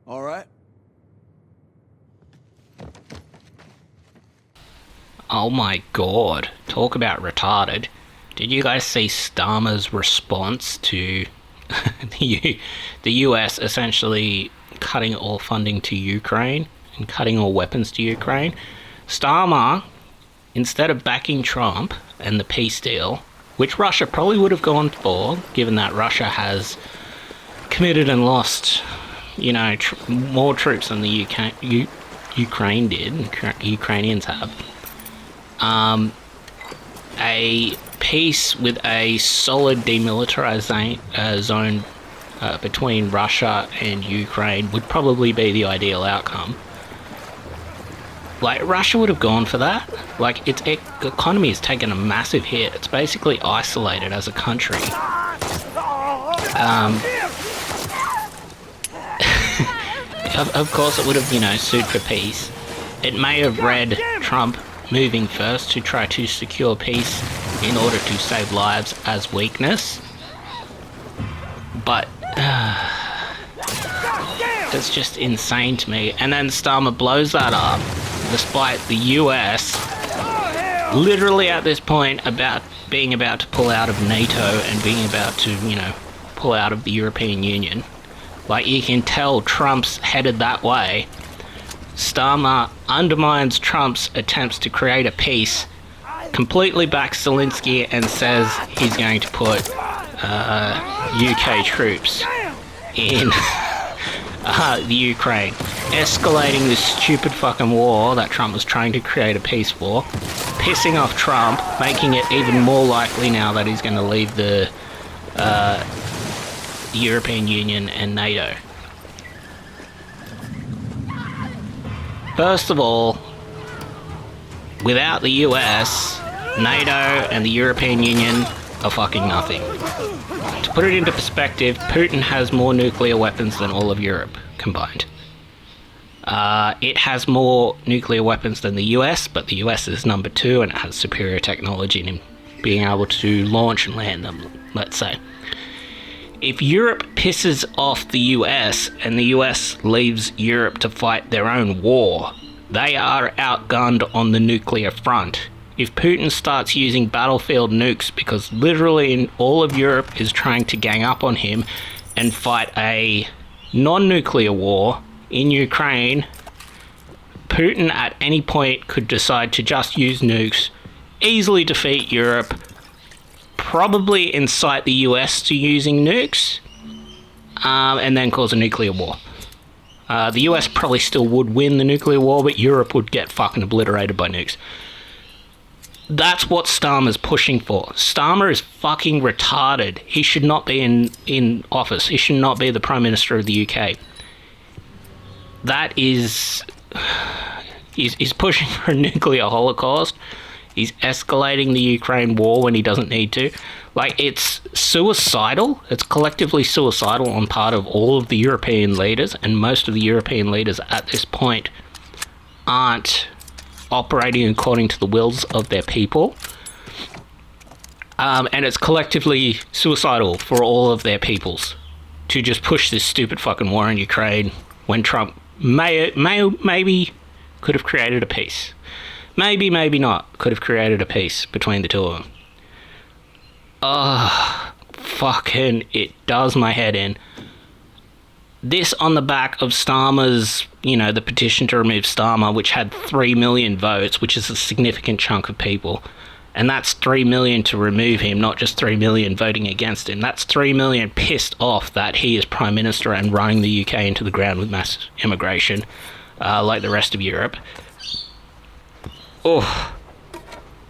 All right. Oh my god, talk about retarded. Did you guys see Starmer's response to the US essentially cutting all funding to Ukraine and cutting all weapons to Ukraine? Starmer, instead of backing Trump and the peace deal, which Russia probably would have gone for, given that Russia has committed and lost, you know, more troops than the Ukraine did, Ukrainians have. A peace with a solid demilitarized zone between Russia and Ukraine would probably be the ideal outcome. Like, Russia would have gone for that. Like, its economy has taken a massive hit. It's basically isolated as a country. Of course it would have, you know, sued for peace. It may have read Trump moving first to try to secure peace in order to save lives as weakness. But it's just insane to me. And then Starmer blows that up, despite the US literally at this point about to pull out of NATO and being about to, you know, pull out of the European Union. Like, you can tell Trump's headed that way. Starmer undermines Trump's attempts to create a peace, completely backs Zelenski and says he's going to put UK troops in the Ukraine, escalating this stupid fucking war that Trump was trying to create a peace for, pissing off Trump, making it even more likely now that he's going to leave the European Union and NATO. First of all, without the US, NATO and the European Union are fucking nothing. To put it into perspective, Putin has more nuclear weapons than all of Europe combined. It has more nuclear weapons than the US, but the US is number 2 and it has superior technology in being able to launch and land them, let's say. If Europe pisses off the US and the US leaves Europe to fight their own war, they are outgunned on the nuclear front. If Putin starts using battlefield nukes because literally all of Europe is trying to gang up on him and fight a non-nuclear war in Ukraine, Putin at any point could decide to just use nukes, easily defeat Europe, probably incite the US to using nukes, and then cause a nuclear war. The US probably still would win the nuclear war, but Europe would get fucking obliterated by nukes. That's what Starmer's pushing for. Starmer is fucking retarded. He should not be in office. He should not be the Prime Minister of the UK. That is... He's pushing for a nuclear holocaust. He's escalating the Ukraine war when he doesn't need to. Like, it's suicidal. It's collectively suicidal on part of all of the European leaders, and most of the European leaders at this point aren't operating according to the wills of their people. And it's collectively suicidal for all of their peoples to just push this stupid fucking war in Ukraine when Trump maybe could have created a peace. Maybe not, could have created a peace between the two of them. Fucking, it does my head in. This on the back of Starmer's, you know, the petition to remove Starmer, which had 3 million votes, which is a significant chunk of people. And that's 3 million to remove him, not just 3 million voting against him. That's 3 million pissed off that he is Prime Minister and running the UK into the ground with mass immigration, like the rest of Europe. Oh,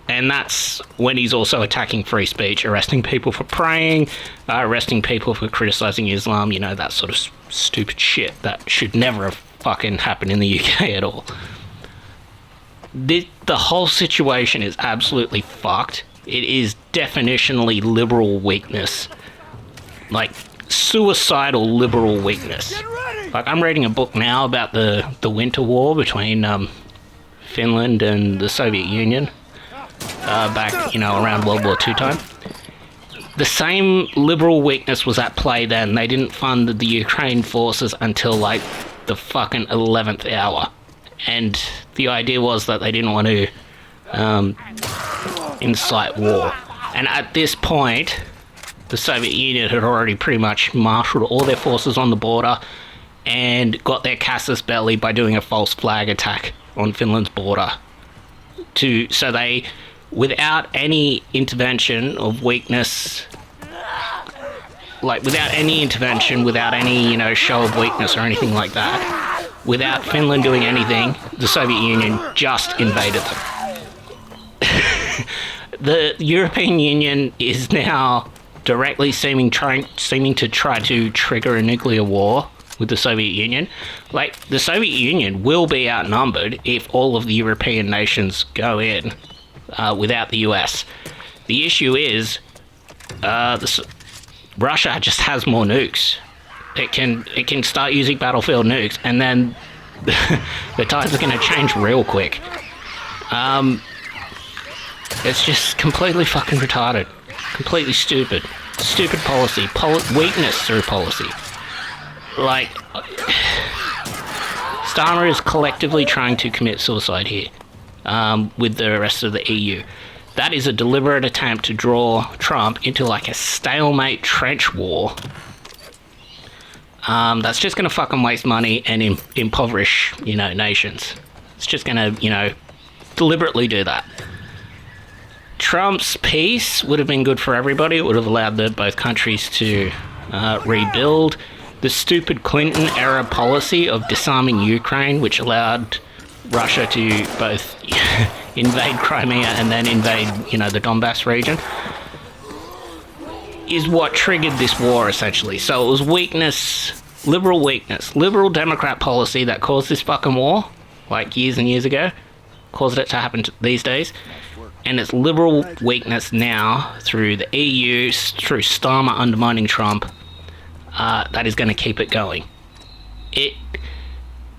and that's when he's also attacking free speech, arresting people for praying, arresting people for criticizing Islam, you know, that sort of stupid shit that should never have fucking happened in the UK at all. The whole situation is absolutely fucked. It is definitionally liberal weakness. Like, suicidal liberal weakness. Like, I'm reading a book now about the Winter War between Finland and the Soviet Union, back, you know, around World War II time. The same liberal weakness was at play then. They didn't fund the Ukraine forces until, like, the fucking 11th hour. And the idea was that they didn't want to incite war. And at this point, the Soviet Union had already pretty much marshaled all their forces on the border and got their casus belli by doing a false flag attack on Finland's border. So they, without any intervention of weakness, without any intervention, without any, show of weakness or anything like that, without Finland doing anything, the Soviet Union just invaded them. The European Union is now directly seeming to try to trigger a nuclear war with the Soviet Union. The Soviet Union will be outnumbered if all of the European nations go in without the US. The issue is Russia just has more nukes. It can start using battlefield nukes, and then the tides are going to change real quick. It's just completely fucking retarded. Completely stupid. Stupid policy. Weakness through policy. Starmer is collectively trying to commit suicide here with the rest of the EU. That is a deliberate attempt to draw Trump into a stalemate trench war. That's just going to fucking waste money and impoverish, nations. It's just going to, deliberately do that. Trump's peace would have been good for everybody. It would have allowed both countries to rebuild. The stupid Clinton-era policy of disarming Ukraine, which allowed Russia to both invade Crimea and then invade, the Donbass region, is what triggered this war, essentially. So it was liberal Democrat policy that caused this fucking war, years and years ago, caused it to happen these days. And it's liberal weakness now through the EU, through Starmer undermining Trump, that is going to keep it going.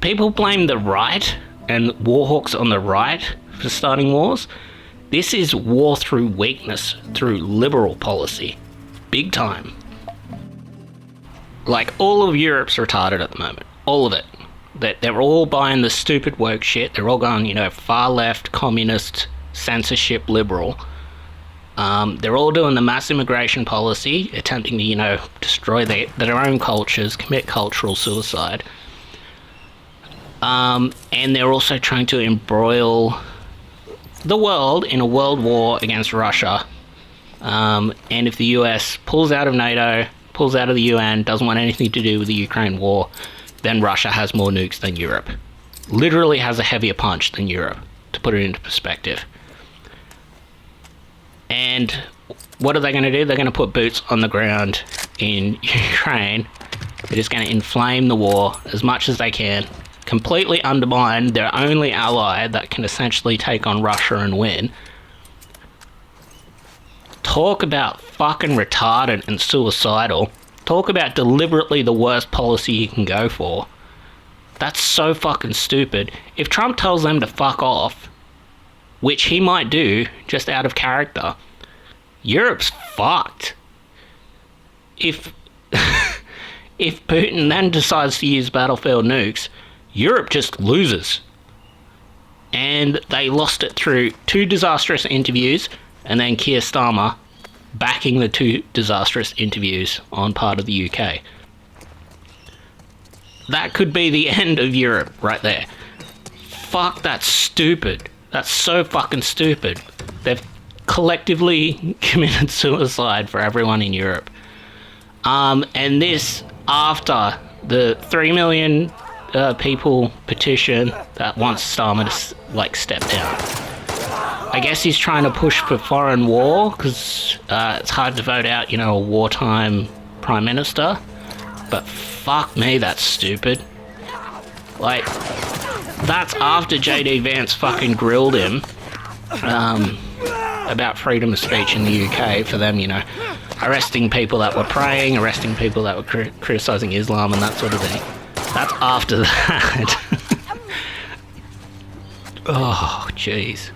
People blame the right and war hawks on the right for starting wars. This is war through weakness, through liberal policy. Big time. All of Europe's retarded at the moment. All of it. They're all buying the stupid woke shit. They're all going, far left, communist, censorship, liberal. They're all doing the mass immigration policy, attempting to, destroy their own cultures, commit cultural suicide. And they're also trying to embroil the world in a world war against Russia. And if the US pulls out of NATO, pulls out of the UN, doesn't want anything to do with the Ukraine war, then Russia has more nukes than Europe. Literally has a heavier punch than Europe, to put it into perspective. And what are they going to do? They're going to put boots on the ground in Ukraine. They're just going to inflame the war as much as they can, completely undermine their only ally that can essentially take on Russia and win. Talk about fucking retarded and suicidal. Talk about deliberately the worst policy you can go for. That's so fucking stupid. If Trump tells them to fuck off, which he might do just out of character, Europe's fucked. If Putin then decides to use battlefield nukes, Europe just loses. And they lost it through 2 disastrous interviews, and then Keir Starmer backing the 2 disastrous interviews on part of the UK. That could be the end of Europe right there. Fuck, that's stupid. That's so fucking stupid. They've collectively committed suicide for everyone in Europe. And this after the 3 million people petition that wants Starmer to step down. I guess he's trying to push for foreign war because it's hard to vote out, a wartime prime minister. But fuck me, that's stupid. That's after JD Vance fucking grilled him about freedom of speech in the UK for them, arresting people that were praying, arresting people that were criticising Islam and that sort of thing. That's after that. Oh, jeez.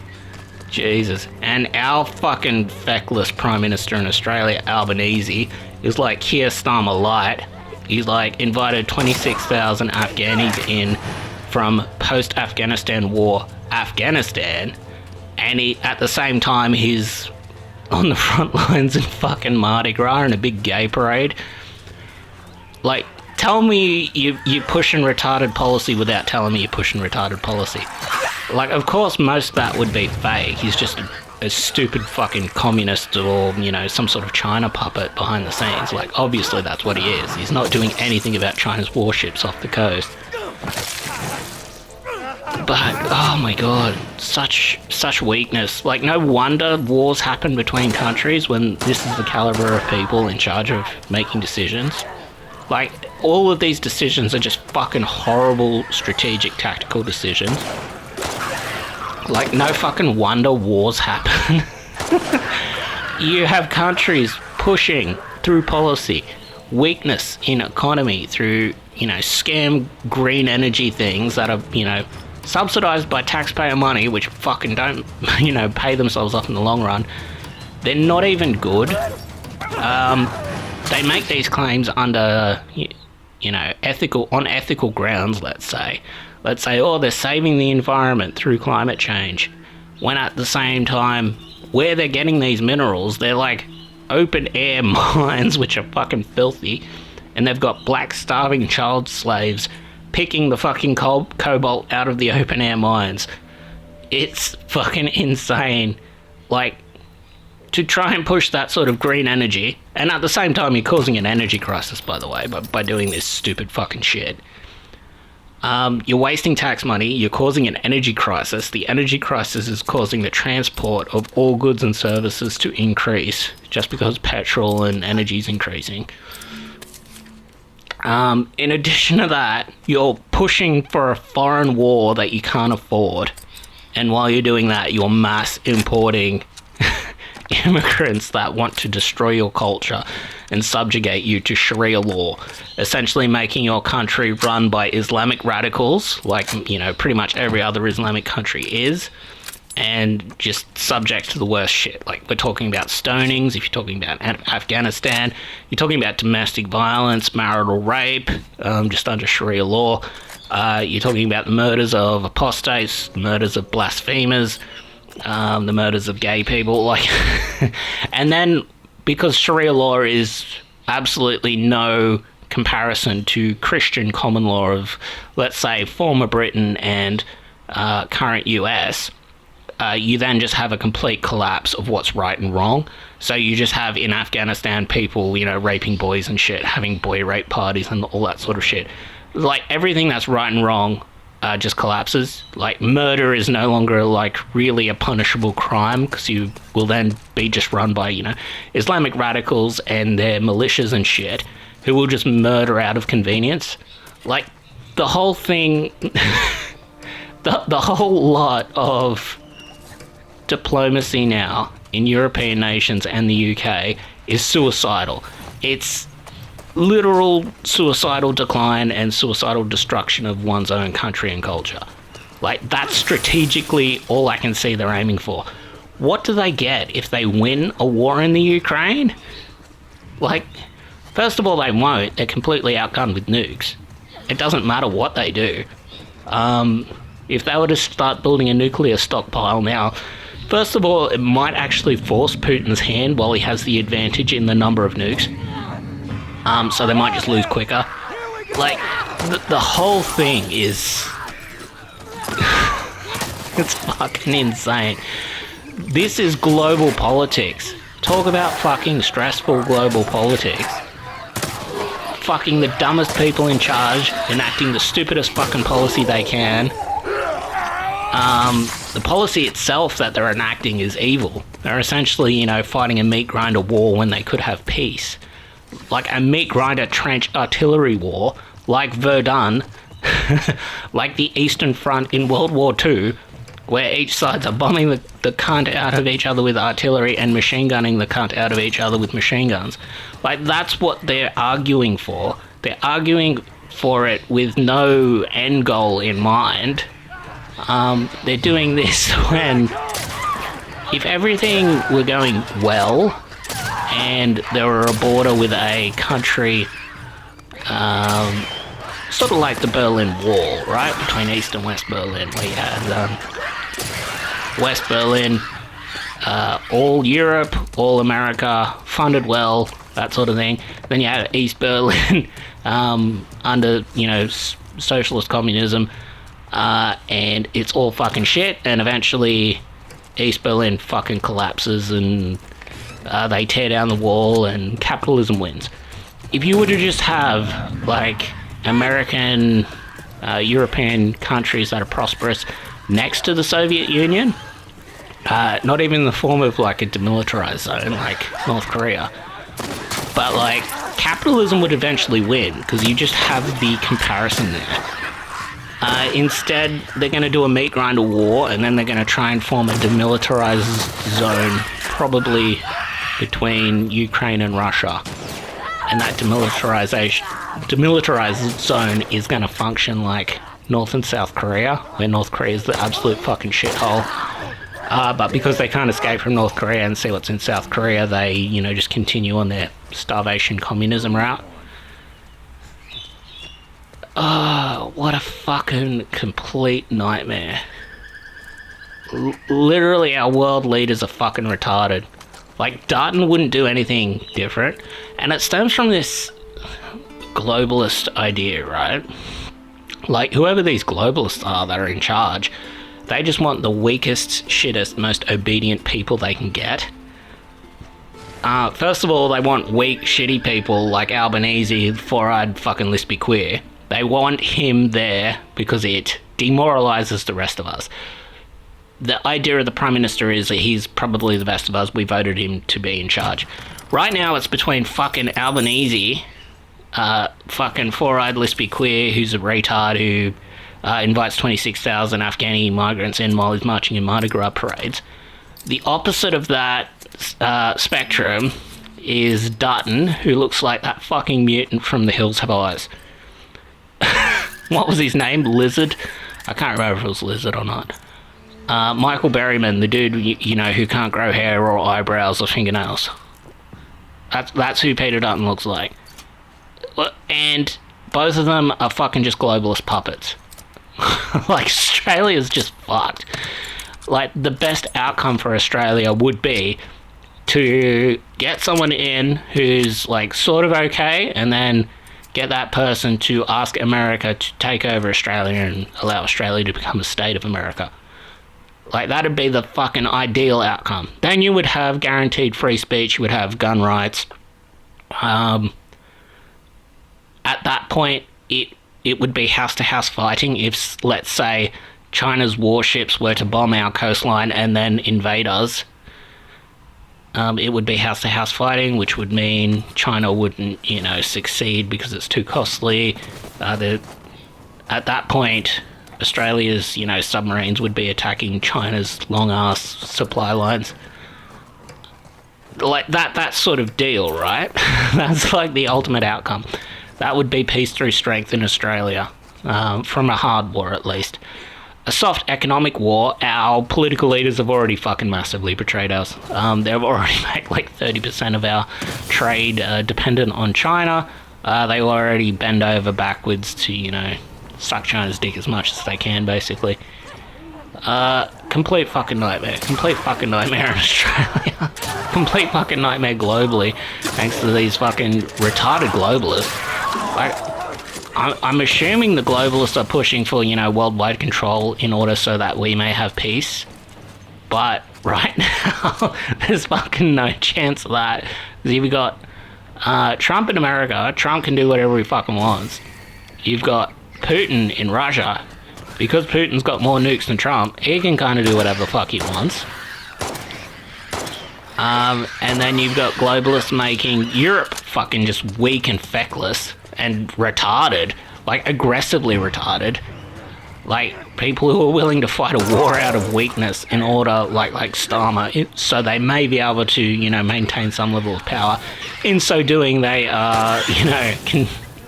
Jesus. And our fucking feckless Prime Minister in Australia, Albanese, is like Keir Starmer light. He's like invited 26,000 Afghanis in from post-Afghanistan war Afghanistan, and he, at the same time, he's on the front lines in fucking Mardi Gras in a big gay parade. Like, tell me you're pushing retarded policy without telling me you're pushing retarded policy. Like, of course, most of that would be fake. He's just a stupid fucking communist or, you know, some sort of China puppet behind the scenes. Like, obviously that's what he is. He's not doing anything about China's warships off the coast. But, oh my god, such weakness. Like, no wonder wars happen between countries when this is the caliber of people in charge of making decisions. Like, all of these decisions are just fucking horrible strategic tactical decisions. Like, no fucking wonder wars happen. You have countries pushing through policy, weakness in economy through, you know, scam green energy things that are, you know, subsidized by taxpayer money, which fucking don't, you know, pay themselves off in the long run. They're not even good. They make these claims under, you know, ethical grounds, let's say. Let's say, oh, they're saving the environment through climate change. When at the same time, where they're getting these minerals, they're like open air mines, which are fucking filthy, and they've got black starving child slaves picking the fucking cobalt out of the open air mines. It's fucking insane. Like, to try and push that sort of green energy, and at the same time you're causing an energy crisis, by the way, by doing this stupid fucking shit. You're wasting tax money, you're causing an energy crisis. The energy crisis is causing the transport of all goods and services to increase, just because petrol and energy is increasing. In addition to that, you're pushing for a foreign war that you can't afford. And while you're doing that, you're mass importing immigrants that want to destroy your culture and subjugate you to Sharia law, essentially making your country run by Islamic radicals, like, you know, pretty much every other Islamic country is, and just subject to the worst shit. Like, we're talking about stonings, if you're talking about Afghanistan, you're talking about domestic violence, marital rape, just under Sharia law. You're talking about the murders of apostates, murders of blasphemers, the murders of gay people, like, and then because Sharia law is absolutely no comparison to Christian common law of, let's say, former Britain and current US, you then just have a complete collapse of what's right and wrong. So you just have in Afghanistan people, you know, raping boys and shit, having boy rape parties and all that sort of shit. Like, everything that's right and wrong just collapses. Like, murder is no longer, like, really a punishable crime, because you will then be just run by, you know, Islamic radicals and their militias and shit, who will just murder out of convenience. Like, the whole thing, the whole lot of diplomacy now in European nations and the UK is suicidal. It's literal suicidal decline and suicidal destruction of one's own country and culture. Like, that's strategically all I can see they're aiming for. What do they get if they win a war in the Ukraine? Like, first of all, they won't. They're completely outgunned with nukes. It doesn't matter what they do. If they were to start building a nuclear stockpile now, first of all, it might actually force Putin's hand while he has the advantage in the number of nukes. So they might just lose quicker. Like, the whole thing is... it's fucking insane. This is global politics. Talk about fucking stressful global politics. Fucking the dumbest people in charge, enacting the stupidest fucking policy they can. The policy itself that they're enacting is evil. They're essentially, you know, fighting a meat grinder war when they could have peace. Like a meat grinder trench artillery war, like Verdun, like the Eastern Front in World War II, where each sides are bombing the cunt out of each other with artillery and machine gunning the cunt out of each other with machine guns. Like, that's what they're arguing for. They're arguing for it with no end goal in mind. They're doing this when, if everything were going well, and there were a border with a country Sort of like the Berlin Wall, right, between East and West Berlin, where you had West Berlin, all Europe, all America, funded well, that sort of thing. Then you had East Berlin under, socialist communism, and it's all fucking shit, and eventually East Berlin fucking collapses and they tear down the wall and capitalism wins. If you were to just have, like, American, European countries that are prosperous next to the Soviet Union, not even in the form of, like, a demilitarized zone like North Korea, but, like, capitalism would eventually win because you just have the comparison there. Instead, they're going to do a meat grinder war, and then they're going to try and form a demilitarized zone, probably between Ukraine and Russia. And that demilitarized zone is going to function like North and South Korea, where North Korea is the absolute fucking shithole. But because they can't escape from North Korea and see what's in South Korea, they, just continue on their starvation communism route. Oh, what a fucking complete nightmare. Literally, our world leaders are fucking retarded. Like, Dutton wouldn't do anything different. And it stems from this globalist idea, right? Like, whoever these globalists are that are in charge, they just want the weakest, shittest, most obedient people they can get. First of all, they want weak, shitty people like Albanese, four-eyed fucking lispy queer. They want him there because it demoralizes the rest of us. The idea of the Prime Minister is that he's probably the best of us. We voted him to be in charge. Right now, it's between fucking Albanese, fucking four-eyed lispy queer who's a retard who invites 26,000 Afghani migrants in while he's marching in Mardi Gras parades. The opposite of that spectrum is Dutton, who looks like that fucking mutant from The Hills Have Eyes. What was his name? Lizard? I can't remember if it was Lizard or not. Michael Berryman, the dude, who can't grow hair or eyebrows or fingernails. That's who Peter Dutton looks like. And both of them are fucking just globalist puppets. Like, Australia's just fucked. Like, the best outcome for Australia would be to get someone in who's, like, sort of okay, and then get that person to ask America to take over Australia and allow Australia to become a state of America. Like, that'd be the fucking ideal outcome. Then you would have guaranteed free speech, you would have gun rights. At that point, it would be house-to-house fighting if, let's say, China's warships were to bomb our coastline and then invade us. It would be house-to-house fighting, which would mean China wouldn't, succeed because it's too costly. At that point, Australia's, submarines would be attacking China's long-ass supply lines. Like, that sort of deal, right? That's like the ultimate outcome. That would be peace through strength in Australia, from a hard war at least. A soft economic war, our political leaders have already fucking massively betrayed us. They've already made like 30% of our trade dependent on China. They already bend over backwards to, suck China's dick as much as they can, basically. Complete fucking nightmare. Complete fucking nightmare in Australia. Complete fucking nightmare globally, thanks to these fucking retarded globalists. Like, I'm assuming the globalists are pushing for, worldwide control in order so that we may have peace. But right now, there's fucking no chance of that. Because you've got Trump in America. Trump can do whatever he fucking wants. You've got Putin in Russia. Because Putin's got more nukes than Trump, he can kind of do whatever the fuck he wants. And then you've got globalists making Europe fucking just weak and feckless and retarded, like aggressively retarded, like people who are willing to fight a war out of weakness in order, like Starmer, so they may be able to, maintain some level of power. In so doing, they are,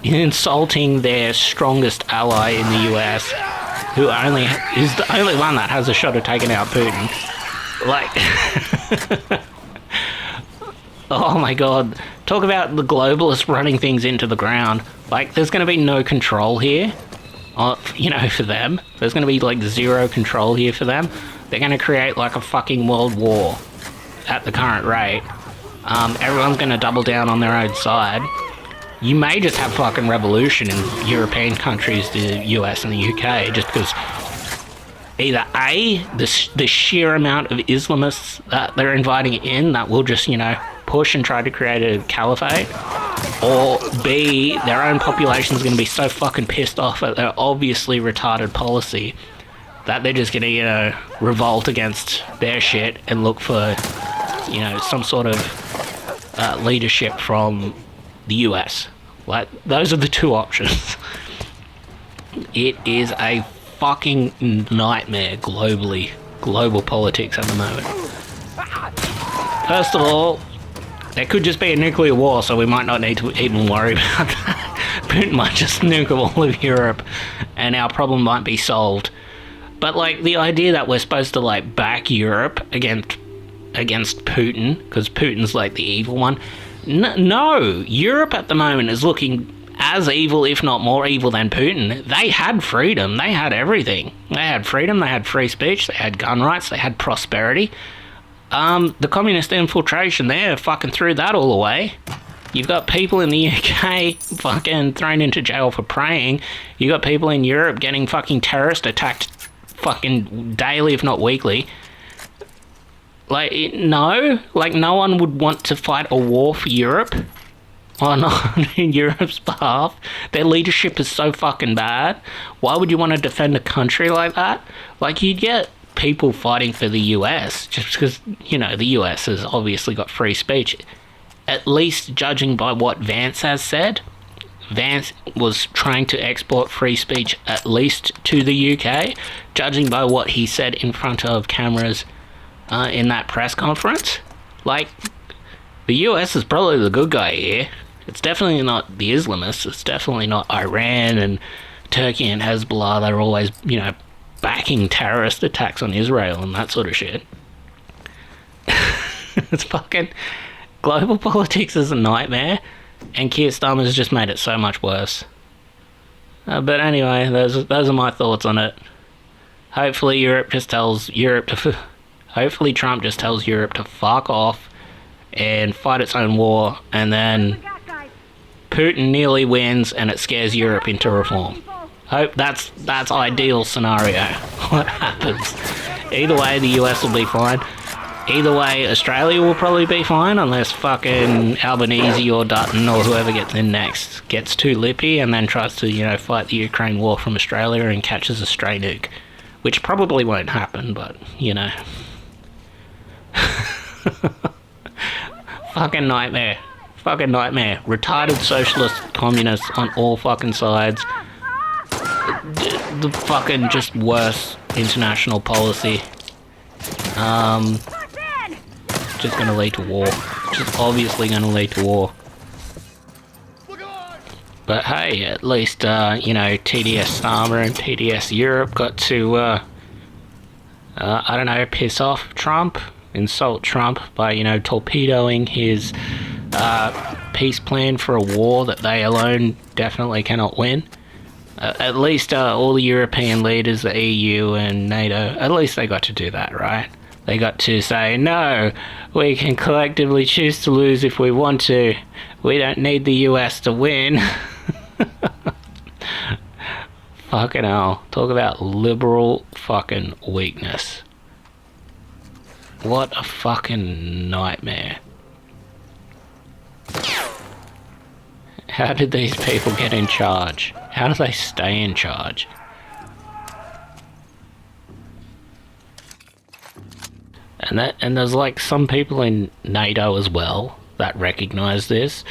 insulting their strongest ally in the US, who is the only one that has a shot of taking out Putin. Like, oh my god. Talk about the globalists running things into the ground. Like, there's going to be no control here, you know, for them. There's going to be, like, zero control here for them. They're going to create, like, a fucking world war at the current rate. Everyone's going to double down on their own side. You may just have fucking revolution in European countries, the US and the UK, just because either A, the sheer amount of Islamists that they're inviting in that will just, you know, push and try to create a caliphate, or B, their own population is going to be so fucking pissed off at their obviously retarded policy that they're just going to, you know, revolt against their shit and look for, you know, some sort of leadership from the US. Like, those are the two options. It is a fucking nightmare globally, global politics at the moment. First of all, there could just be a nuclear war, so we might not need to even worry about that. Putin might just nuke all of Europe, and our problem might be solved. But, like, the idea that we're supposed to, like, back Europe against Putin, because Putin's, like, the evil one. No, Europe at the moment is looking as evil, if not more evil than Putin. They had freedom. They had everything. They had freedom, they had free speech, they had gun rights, they had prosperity. The communist infiltration there fucking threw that all away. You've got people in the UK fucking thrown into jail for praying. You've got people in Europe getting fucking terrorist attacked fucking daily, if not weekly. Like, no? Like, no one would want to fight a war for Europe on Europe's behalf. Their leadership is so fucking bad. Why would you want to defend a country like that? Like, you'd get people fighting for the US just because, you know, the US has obviously got free speech. At least judging by what Vance has said, Vance was trying to export free speech at least to the UK, judging by what he said in front of cameras in that press conference. Like, the US is probably the good guy here. It's definitely not the Islamists. It's definitely not Iran and Turkey and Hezbollah. They're always, you know, backing terrorist attacks on Israel and that sort of shit. It's fucking... Global politics is a nightmare, and Keir Starmer's just made it so much worse. But anyway, those are my thoughts on it. Hopefully Europe just tells Europe to... Hopefully Trump just tells Europe to fuck off and fight its own war, and then Putin nearly wins and it scares Europe into reform. Hope that's ideal scenario. What happens? Either way, the US will be fine. Either way, Australia will probably be fine, unless fucking Albanese or Dutton or whoever gets in next gets too lippy and then tries to, you know, fight the Ukraine war from Australia and catches a stray nuke. Which probably won't happen, but, you know. Fucking nightmare. Fucking nightmare. Retarded socialist communists on all fucking sides. The fucking just worst international policy. Just gonna lead to war. Just obviously gonna lead to war. But hey, at least, you know, TDS Starmer and TDS Europe got to, I don't know, piss off Trump, insult Trump by, you know, torpedoing his peace plan for a war that they alone definitely cannot win. At least all the European leaders, the EU and NATO, at least they got to do that, right? They got to say, no, we can collectively choose to lose if we want to. We don't need the US to win. Fucking hell. Talk about liberal fucking weakness. What a fucking nightmare. How did these people get in charge? How do they stay in charge? And there's like some people in NATO as well that recognize this.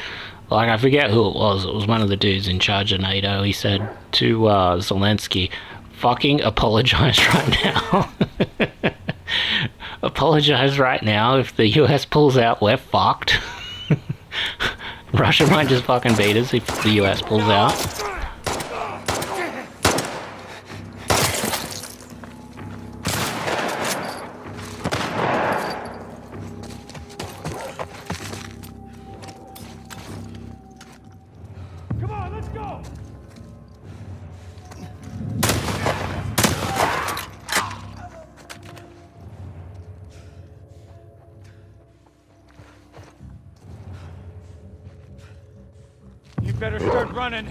Like, I forget who it was. It was one of the dudes in charge of NATO. He said to Zelenski, fucking apologize right now. Apologize right now. If the US pulls out, we're fucked. Russia might just fucking beat us if the US pulls out. Come on, let's go! You better start running.